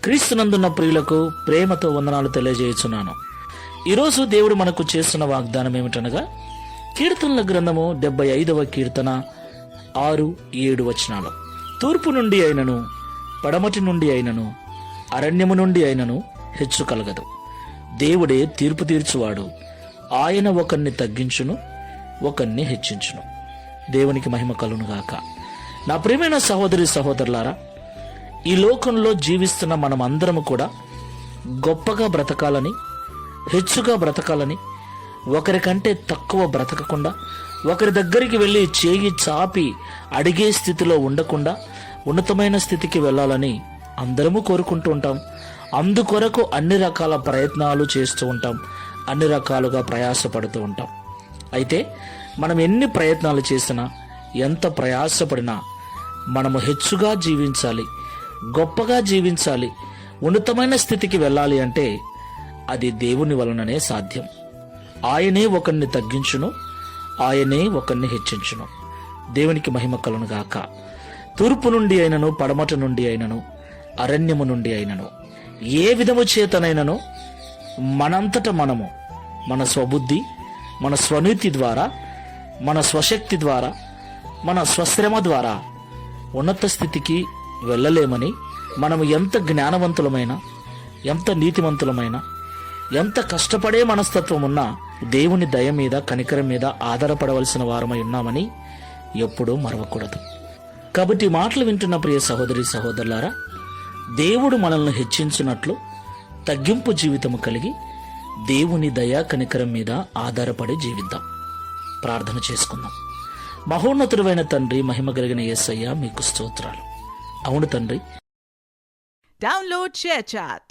క్రీస్తునందున్న ప్రియులకు ప్రేమతో వందనాలు తెలియజేయుచున్నాను. ఈరోజు దేవుడు మనకు చేస్తున్న వాగ్దానం ఏమిటనగా, కీర్తనల గ్రంథము 75వ కీర్తన 6-7 వచనాలు. తూర్పు నుండి అయినను, పడమటి నుండి అయినను, అరణ్యము నుండి అయినను హెచ్చు కలగదు. దేవుడే తీర్పు తీర్చువాడు. ఆయన ఒకరిని తగ్గించును, ఒకరిని హెచ్చించును. దేవునికి మహిమ కలుగునుగాక. నా ప్రియమైన సహోదరి సహోదరులారా, ఈ లోకంలో జీవిస్తున్న మనం అందరము కూడా గొప్పగా బ్రతకాలని, హెచ్చుగా బ్రతకాలని, ఒకరికంటే తక్కువ బ్రతకకుండా, ఒకరి దగ్గరికి వెళ్ళి చేయి చాపి అడిగే స్థితిలో ఉండకుండా ఉన్నతమైన స్థితికి వెళ్ళాలని అందరము కోరుకుంటూ ఉంటాం. అందుకొరకు అన్ని రకాల ప్రయత్నాలు చేస్తూ ఉంటాం, అన్ని రకాలుగా ప్రయాసపడుతూ ఉంటాం. అయితే మనం ఎన్ని ప్రయత్నాలు చేసినా, ఎంత ప్రయాసపడినా మనము హెచ్చుగా జీవించాలి, గొప్పగా జీవించాలి, ఉన్నతమైన స్థితికి వెళ్ళాలి అంటే అది దేవుని వలననే సాధ్యం. ఆయనే ఒకరిని తగ్గించును, ఆయనే ఒకరిని హెచ్చించును. దేవునికి మహిమ కలుగునుగాక. తూర్పు నుండి అయినను, పడమట నుండి అయినను, అరణ్యము నుండి అయినను, ఏ విధము చేతనైనను మనంతట మనము మన స్వబుద్ధి, మన స్వనీతి ద్వారా, మన స్వశక్తి ద్వారా, మన స్వశ్రమ ద్వారా ఉన్నత స్థితికి వెళ్ళలేమని, మనము ఎంత జ్ఞానవంతులమైనా, ఎంత నీతిమంతులమైనా, ఎంత కష్టపడే మనస్తత్వం ఉన్నా దేవుని దయ మీద, కనికరం మీద ఆధారపడవలసిన వారమై ఉన్నామని ఎప్పుడూ మరవకూడదు. కాబట్టి మాటలు వింటున్న ప్రియ సహోదరి సహోదరులారా, దేవుడు మనల్ని హెచ్చించినట్లు తగ్గింపు జీవితము కలిగి దేవుని దయ కనికరం మీద ఆధారపడి జీవిద్దాం. ప్రార్థన చేసుకుందాం. మహోన్నతుడైన తండ్రి, మహిమ కలిగిన యేసయ్య, మీకు స్తోత్రాలు. అవును తండ్రి. Download ShareChat.